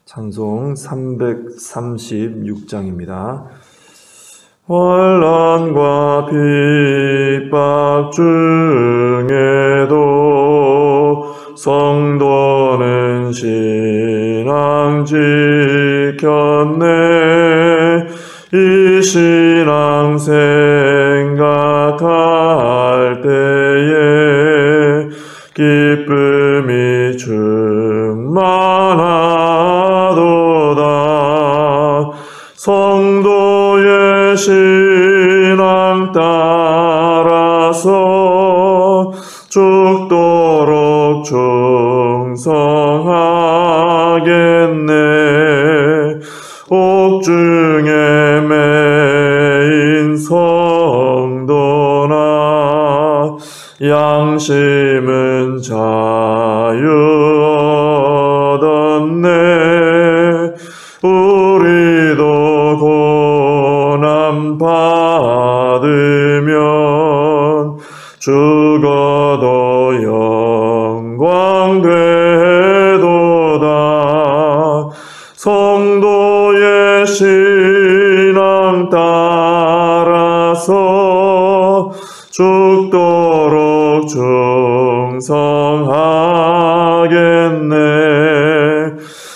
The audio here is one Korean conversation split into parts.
찬송 336장입니다. 환난과 핍박 중에도 성도는 신앙 지켰네. 이 신앙 생각할 때에 기쁨이 충만하도다. 성도의 신앙 따라서 죽도록 충성하겠네. 옥중에 매인 성도나 양심은 자유 얻었네. 우리도 고난 받으면 죽어도 영광 되도다. 성도의 신앙 따라서 죽도록 충성하겠네.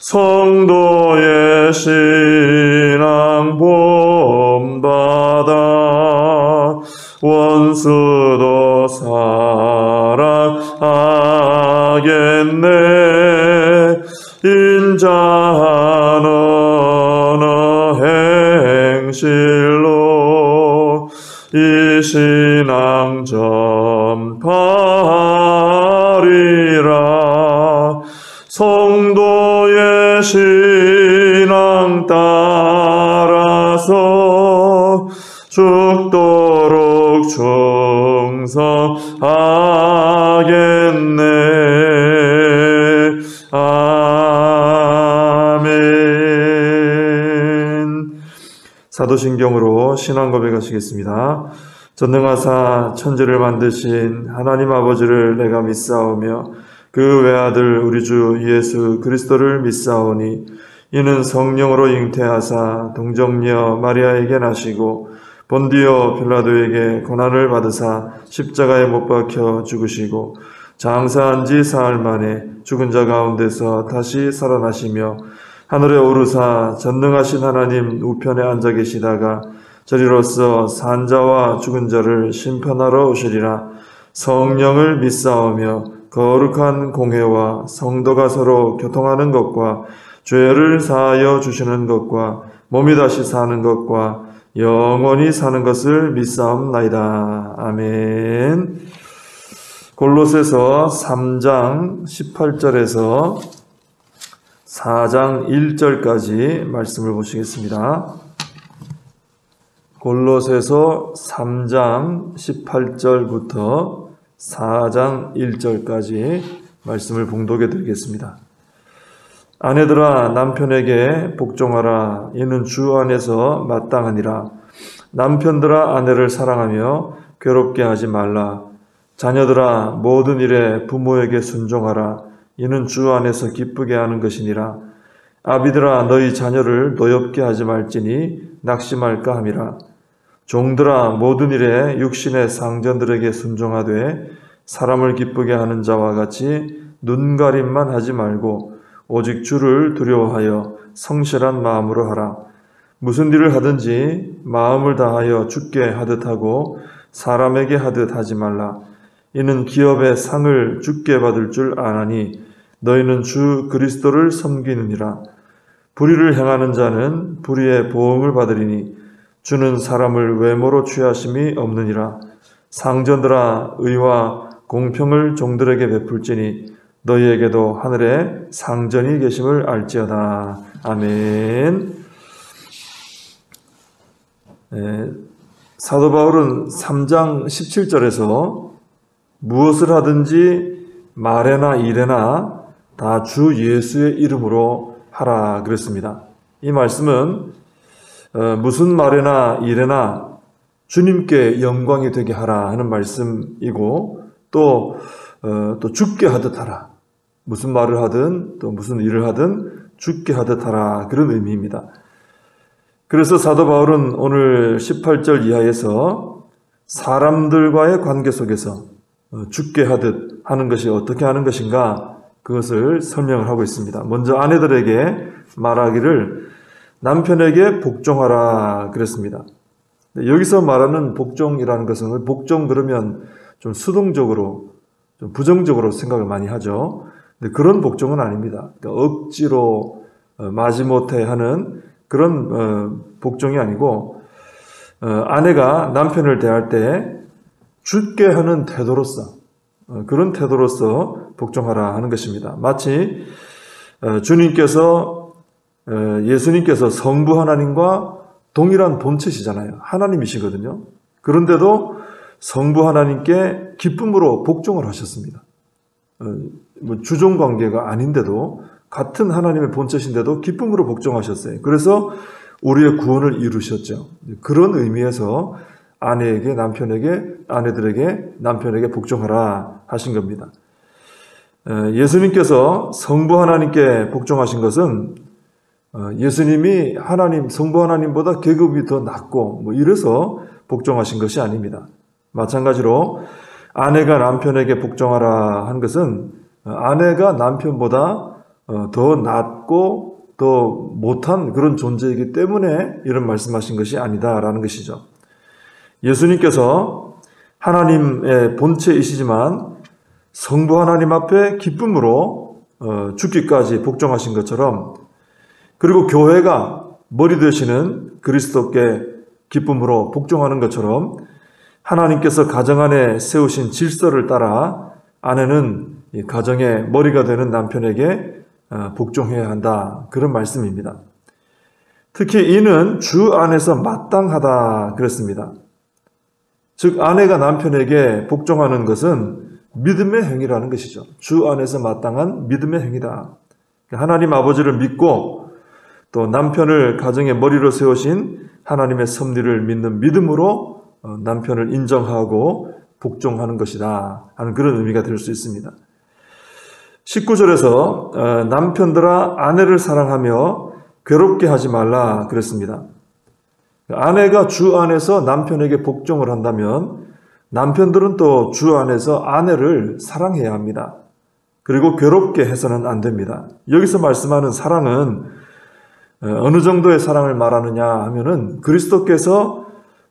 성도의 신앙 본받아 원수도 사랑하겠네. 인자한 언어 행실로 이 신앙 전파하리라. 성도의 신앙 따라서 죽도록 충성하겠네. 아멘. 사도신경으로 신앙 고백하시겠습니다. 전능하사 천지를 만드신 하나님 아버지를 내가 믿사오며 그 외아들 우리 주 예수 그리스도를 믿사오니 이는 성령으로 잉태하사 동정녀 마리아에게 나시고 본디오 빌라도에게 고난을 받으사 십자가에 못 박혀 죽으시고 장사한 지 사흘 만에 죽은 자 가운데서 다시 살아나시며 하늘에 오르사 전능하신 하나님 우편에 앉아 계시다가 저리로서 산자와 죽은 자를 심판하러 오시리라. 성령을 믿사오며 거룩한 공회와 성도가 서로 교통하는 것과 죄를 사하여 주시는 것과 몸이 다시 사는 것과 영원히 사는 것을 믿사옵나이다. 아멘. 골로새서 3장 18절에서 4장 1절까지 말씀을 보시겠습니다. 골로새서 3장 18절부터 4장 1절까지 말씀을 봉독해 드리겠습니다. 아내들아 남편에게 복종하라. 이는 주 안에서 마땅하니라. 남편들아 아내를 사랑하며 괴롭게 하지 말라. 자녀들아 모든 일에 부모에게 순종하라. 이는 주 안에서 기쁘게 하는 것이니라. 아비들아 너희 자녀를 노엽게 하지 말지니 낙심할까 함이라. 종들아 모든 일에 육신의 상전들에게 순종하되 사람을 기쁘게 하는 자와 같이 눈가림만 하지 말고 오직 주를 두려워하여 성실한 마음으로 하라. 무슨 일을 하든지 마음을 다하여 주께 하듯 하고 사람에게 하듯 하지 말라. 이는 기업의 상을 주께 받을 줄 아나니 너희는 주 그리스도를 섬기느니라. 불의를 행하는 자는 불의의 보응을 받으리니 주는 사람을 외모로 취하심이 없느니라. 상전들아 의와 공평을 종들에게 베풀지니 너희에게도 하늘에 상전이 계심을 알지어다. 아멘. 사도 바울은 3장 17절에서 무엇을 하든지 말에나 일에나 다 주 예수의 이름으로 하라 그랬습니다. 이 말씀은 무슨 말에나 일에나 주님께 영광이 되게 하라 하는 말씀이고 또 죽게 하듯 하라. 무슨 말을 하든 또 무슨 일을 하든 죽게 하듯 하라, 그런 의미입니다. 그래서 사도 바울은 오늘 18절 이하에서 사람들과의 관계 속에서 죽게 하듯 하는 것이 어떻게 하는 것인가, 그것을 설명을 하고 있습니다. 먼저 아내들에게 말하기를 남편에게 복종하라 그랬습니다. 여기서 말하는 복종이라는 것은, 복종 그러면 좀 수동적으로, 좀 부정적으로 생각을 많이 하죠. 근데 그런 복종은 아닙니다. 그러니까 억지로 마지못해 하는 그런 복종이 아니고, 아내가 남편을 대할 때 죽게 하는 태도로서, 그런 태도로서 복종하라 하는 것입니다. 마치 예수님께서 성부 하나님과 동일한 본체시잖아요. 하나님이시거든요. 그런데도 성부 하나님께 기쁨으로 복종을 하셨습니다. 주종 관계가 아닌데도, 같은 하나님의 본체신데도 기쁨으로 복종하셨어요. 그래서 우리의 구원을 이루셨죠. 그런 의미에서 아내들에게 남편에게 복종하라 하신 겁니다. 예수님께서 성부 하나님께 복종하신 것은 예수님이 성부 하나님보다 계급이 더 낮고 이래서 복종하신 것이 아닙니다. 마찬가지로 아내가 남편에게 복종하라 한 것은 아내가 남편보다 더 낮고 더 못한 그런 존재이기 때문에 이런 말씀하신 것이 아니다라는 것이죠. 예수님께서 하나님의 본체이시지만 성부 하나님 앞에 기쁨으로 죽기까지 복종하신 것처럼, 그리고 교회가 머리 되시는 그리스도께 기쁨으로 복종하는 것처럼, 하나님께서 가정 안에 세우신 질서를 따라 아내는 가정의 머리가 되는 남편에게 복종해야 한다, 그런 말씀입니다. 특히 이는 주 안에서 마땅하다 그랬습니다. 즉 아내가 남편에게 복종하는 것은 믿음의 행위라는 것이죠. 주 안에서 마땅한 믿음의 행위다. 하나님 아버지를 믿고 또 남편을 가정의 머리로 세우신 하나님의 섭리를 믿는 믿음으로 남편을 인정하고 복종하는 것이다 하는 그런 의미가 될 수 있습니다. 19절에서 남편들아 아내를 사랑하며 괴롭게 하지 말라 그랬습니다. 아내가 주 안에서 남편에게 복종을 한다면 남편들은 또 주 안에서 아내를 사랑해야 합니다. 그리고 괴롭게 해서는 안 됩니다. 여기서 말씀하는 사랑은 어느 정도의 사랑을 말하느냐 하면은 그리스도께서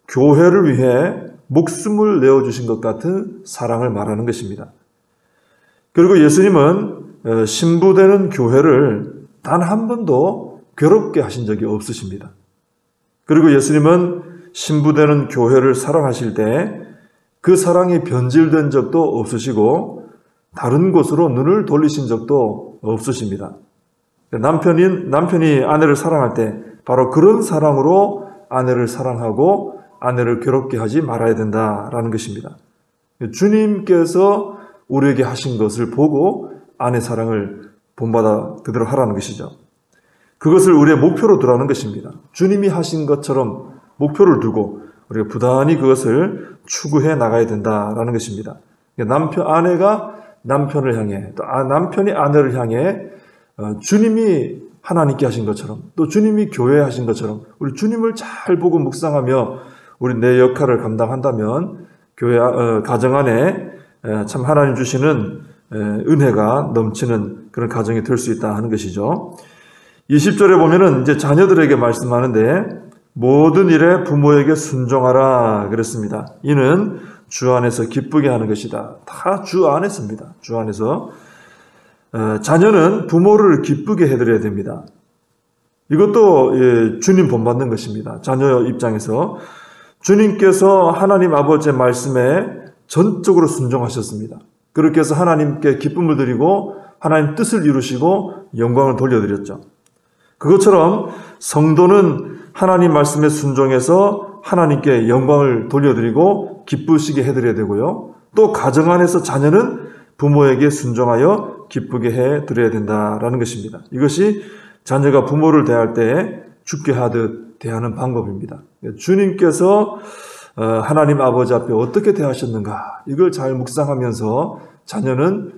교회를 위해 목숨을 내어주신 것 같은 사랑을 말하는 것입니다. 그리고 예수님은 신부되는 교회를 단 한 번도 괴롭게 하신 적이 없으십니다. 그리고 예수님은 신부되는 교회를 사랑하실 때 그 사랑이 변질된 적도 없으시고 다른 곳으로 눈을 돌리신 적도 없으십니다. 남편이 아내를 사랑할 때 바로 그런 사랑으로 아내를 사랑하고 아내를 괴롭게 하지 말아야 된다라는 것입니다. 주님께서 우리에게 하신 것을 보고 아내 사랑을 본받아 그대로 하라는 것이죠. 그것을 우리의 목표로 두라는 것입니다. 주님이 하신 것처럼 목표를 두고 우리가 부단히 그것을 추구해 나가야 된다라는 것입니다. 아내가 남편을 향해, 또 남편이 아내를 향해 주님이 하나님께 하신 것처럼, 또 주님이 교회에 하신 것처럼 우리 주님을 잘 보고 묵상하며 우리 내 역할을 감당한다면 가정 안에 참 하나님 주시는 은혜가 넘치는 그런 가정이 될 수 있다 하는 것이죠. 20절에 보면은 이제 자녀들에게 말씀하는데 모든 일에 부모에게 순종하라 그랬습니다. 이는 주 안에서 기쁘게 하는 것이다. 다 주 안에서입니다. 주 안에서. 자녀는 부모를 기쁘게 해드려야 됩니다. 이것도 주님 본받는 것입니다. 자녀 입장에서 주님께서 하나님 아버지의 말씀에 전적으로 순종하셨습니다. 그렇게 해서 하나님께 기쁨을 드리고 하나님 뜻을 이루시고 영광을 돌려드렸죠. 그것처럼 성도는 하나님 말씀에 순종해서 하나님께 영광을 돌려드리고 기쁘시게 해드려야 되고요. 또 가정 안에서 자녀는 부모에게 순종하여 기쁘게 해드려야 된다라는 것입니다. 이것이 자녀가 부모를 대할 때 죽게 하듯 대하는 방법입니다. 주님께서 하나님 아버지 앞에 어떻게 대하셨는가, 이걸 잘 묵상하면서 자녀는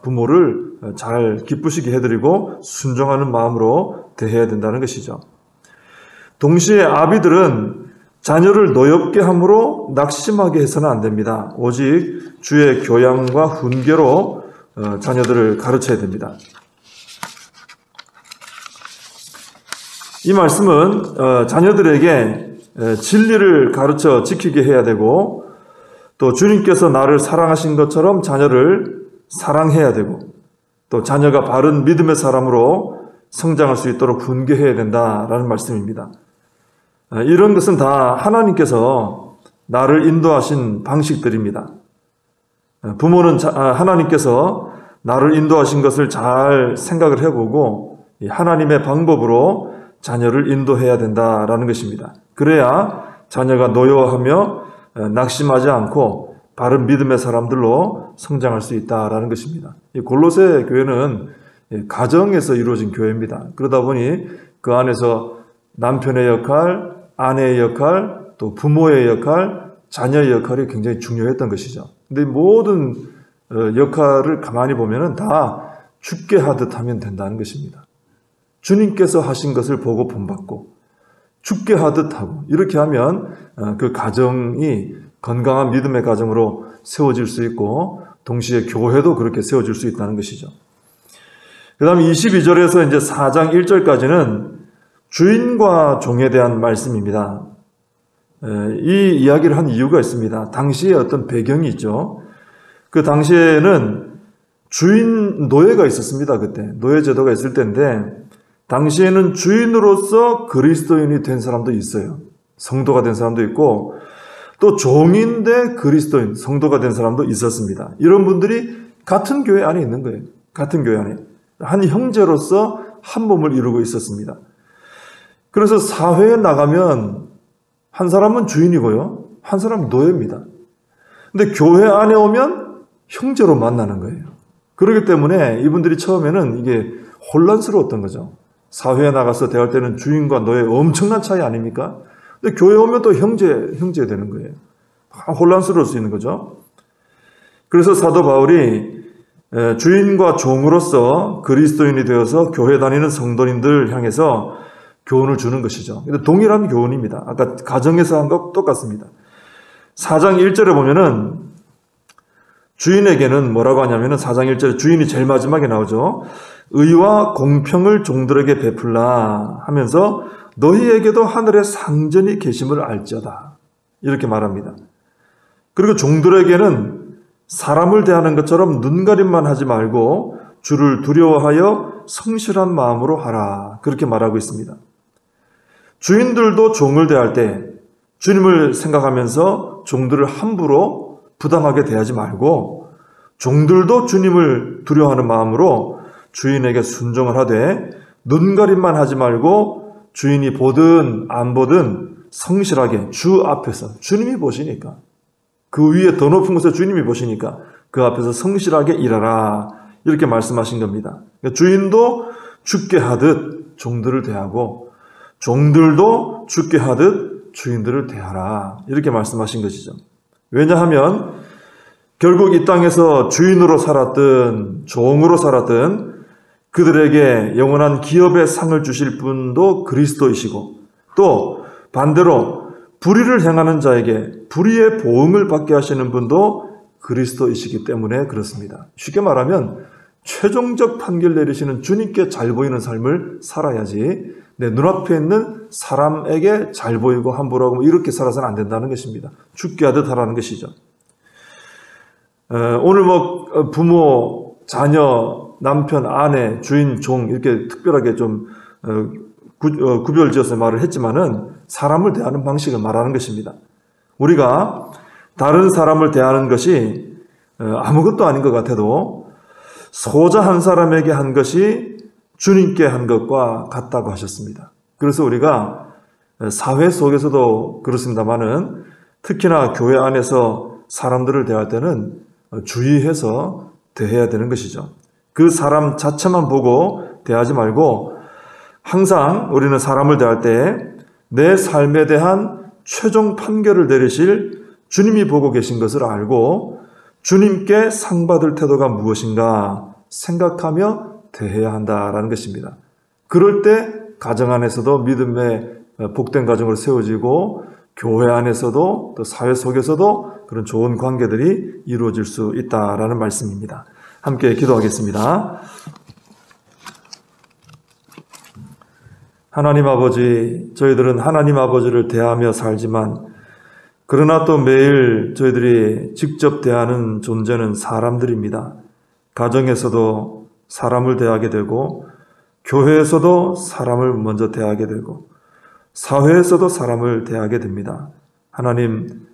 부모를 잘 기쁘시게 해드리고 순종하는 마음으로 대해야 된다는 것이죠. 동시에 아비들은 자녀를 노엽게 함으로 낙심하게 해서는 안 됩니다. 오직 주의 교양과 훈계로 자녀들을 가르쳐야 됩니다. 이 말씀은 자녀들에게 진리를 가르쳐 지키게 해야 되고, 또 주님께서 나를 사랑하신 것처럼 자녀를 사랑해야 되고, 또 자녀가 바른 믿음의 사람으로 성장할 수 있도록 훈계해야 된다라는 말씀입니다. 이런 것은 다 하나님께서 나를 인도하신 방식들입니다. 부모는 하나님께서 나를 인도하신 것을 잘 생각을 해보고 하나님의 방법으로 자녀를 인도해야 된다라는 것입니다. 그래야 자녀가 노여워하며 낙심하지 않고 바른 믿음의 사람들로 성장할 수 있다라는 것입니다. 이 골로새 교회는 가정에서 이루어진 교회입니다. 그러다 보니 그 안에서 남편의 역할, 아내의 역할, 또 부모의 역할, 자녀의 역할이 굉장히 중요했던 것이죠. 근데 모든 역할을 가만히 보면은 다 죽게 하듯 하면 된다는 것입니다. 주님께서 하신 것을 보고 본받고 죽게 하듯 하고 이렇게 하면 그 가정이 건강한 믿음의 가정으로 세워질 수 있고, 동시에 교회도 그렇게 세워질 수 있다는 것이죠. 그 다음에 22절에서 이제 4장 1절까지는 주인과 종에 대한 말씀입니다. 이 이야기를 한 이유가 있습니다. 당시에 어떤 배경이 있죠. 그 당시에는 주인 노예가 있었습니다. 그때 노예 제도가 있을 때인데, 당시에는 주인으로서 그리스도인이 된 사람도 있어요. 성도가 된 사람도 있고, 또 종인데 그리스도인, 성도가 된 사람도 있었습니다. 이런 분들이 같은 교회 안에 있는 거예요. 같은 교회 안에 한 형제로서 한 몸을 이루고 있었습니다. 그래서 사회에 나가면 한 사람은 주인이고요, 한 사람은 노예입니다. 근데 교회 안에 오면 형제로 만나는 거예요. 그렇기 때문에 이분들이 처음에는 이게 혼란스러웠던 거죠. 사회에 나가서 대할 때는 주인과 노예 엄청난 차이 아닙니까? 근데 교회 오면 또 형제 되는 거예요. 혼란스러울 수 있는 거죠. 그래서 사도 바울이 주인과 종으로서 그리스도인이 되어서 교회 다니는 성도님들 향해서 교훈을 주는 것이죠. 근데 동일한 교훈입니다. 아까 가정에서 한 것 똑같습니다. 4장 1절에 보면은 주인에게는 뭐라고 하냐면은 4장 1절에 주인이 제일 마지막에 나오죠. 의와 공평을 종들에게 베풀라 하면서 너희에게도 하늘의 상전이 계심을 알지어다, 이렇게 말합니다. 그리고 종들에게는 사람을 대하는 것처럼 눈가림만 하지 말고 주를 두려워하여 성실한 마음으로 하라, 그렇게 말하고 있습니다. 주인들도 종을 대할 때 주님을 생각하면서 종들을 함부로 부당하게 대하지 말고, 종들도 주님을 두려워하는 마음으로 주인에게 순종을 하되 눈가림만 하지 말고 주인이 보든 안 보든 성실하게 주 앞에서, 주님이 보시니까, 그 위에 더 높은 곳에 주님이 보시니까 그 앞에서 성실하게 일하라, 이렇게 말씀하신 겁니다. 그러니까 주인도 죽게 하듯 종들을 대하고 종들도 죽게 하듯 주인들을 대하라, 이렇게 말씀하신 것이죠. 왜냐하면 결국 이 땅에서 주인으로 살았든 종으로 살았든 그들에게 영원한 기업의 상을 주실 분도 그리스도이시고, 또 반대로 불의를 행하는 자에게 불의의 보응을 받게 하시는 분도 그리스도이시기 때문에 그렇습니다. 쉽게 말하면 최종적 판결 내리시는 주님께 잘 보이는 삶을 살아야지 내 눈앞에 있는 사람에게 잘 보이고 함부로 하고 이렇게 살아서는 안 된다는 것입니다. 죽게 하듯 하라는 것이죠. 오늘 부모, 자녀, 남편, 아내, 주인, 종 이렇게 특별하게 좀 구별지어서 말을 했지만은 사람을 대하는 방식을 말하는 것입니다. 우리가 다른 사람을 대하는 것이 아무것도 아닌 것 같아도 소자 한 사람에게 한 것이 주님께 한 것과 같다고 하셨습니다. 그래서 우리가 사회 속에서도 그렇습니다만은 특히나 교회 안에서 사람들을 대할 때는 주의해서 대해야 되는 것이죠. 그 사람 자체만 보고 대하지 말고 항상 우리는 사람을 대할 때 내 삶에 대한 최종 판결을 내리실 주님이 보고 계신 것을 알고 주님께 상 받을 태도가 무엇인가 생각하며 대해야 한다라는 것입니다. 그럴 때 가정 안에서도 믿음의 복된 가정으로 세워지고 교회 안에서도 또 사회 속에서도 그런 좋은 관계들이 이루어질 수 있다라는 말씀입니다. 함께 기도하겠습니다. 하나님 아버지, 저희들은 하나님 아버지를 대하며 살지만 그러나 또 매일 저희들이 직접 대하는 존재는 사람들입니다. 가정에서도 사람을 대하게 되고 교회에서도 사람을 먼저 대하게 되고 사회에서도 사람을 대하게 됩니다. 하나님,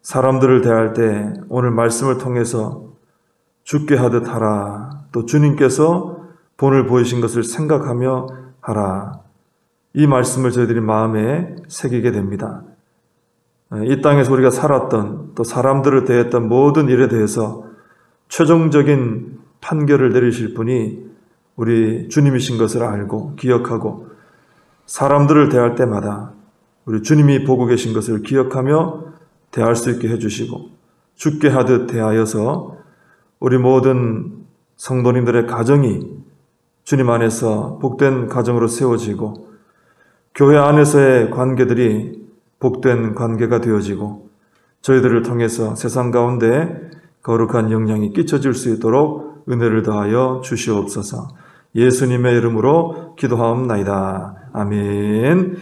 사람들을 대할 때 오늘 말씀을 통해서 죽게 하듯 하라, 또 주님께서 본을 보이신 것을 생각하며 하라, 이 말씀을 저희들이 마음에 새기게 됩니다. 이 땅에서 우리가 살았던 또 사람들을 대했던 모든 일에 대해서 최종적인 판결을 내리실 분이 우리 주님이신 것을 알고 기억하고 사람들을 대할 때마다 우리 주님이 보고 계신 것을 기억하며 대할 수 있게 해주시고 죽게 하듯 대하여서 우리 모든 성도님들의 가정이 주님 안에서 복된 가정으로 세워지고 교회 안에서의 관계들이 복된 관계가 되어지고 저희들을 통해서 세상 가운데 거룩한 영향이 끼쳐질 수 있도록 은혜를 더하여 주시옵소서. 예수님의 이름으로 기도하옵나이다. 아멘.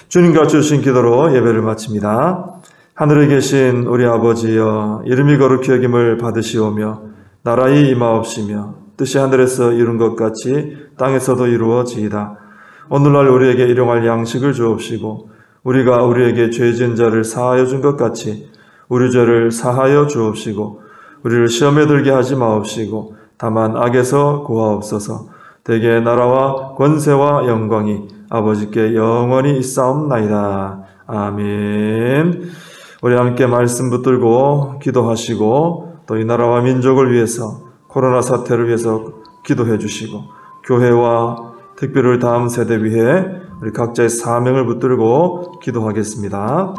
주님과 주신 기도로 예배를 마칩니다. 하늘에 계신 우리 아버지여, 이름이 거룩히 여김을 받으시오며 나라의 임하옵시며 뜻이 하늘에서 이룬 것 같이 땅에서도 이루어지이다. 오늘날 우리에게 일용할 양식을 주옵시고 우리가 우리에게 죄 지은 자를 사하여 준 것 같이 우리 죄를 사하여 주옵시고 우리를 시험에 들게 하지 마옵시고 다만 악에서 구하옵소서. 대개 나라와 권세와 영광이 아버지께 영원히 있사옵나이다. 아멘. 우리 함께 말씀 붙들고 기도하시고 또 이 나라와 민족을 위해서 코로나 사태를 위해서 기도해 주시고 교회와 특별히 다음 세대 위해 우리 각자의 사명을 붙들고 기도하겠습니다.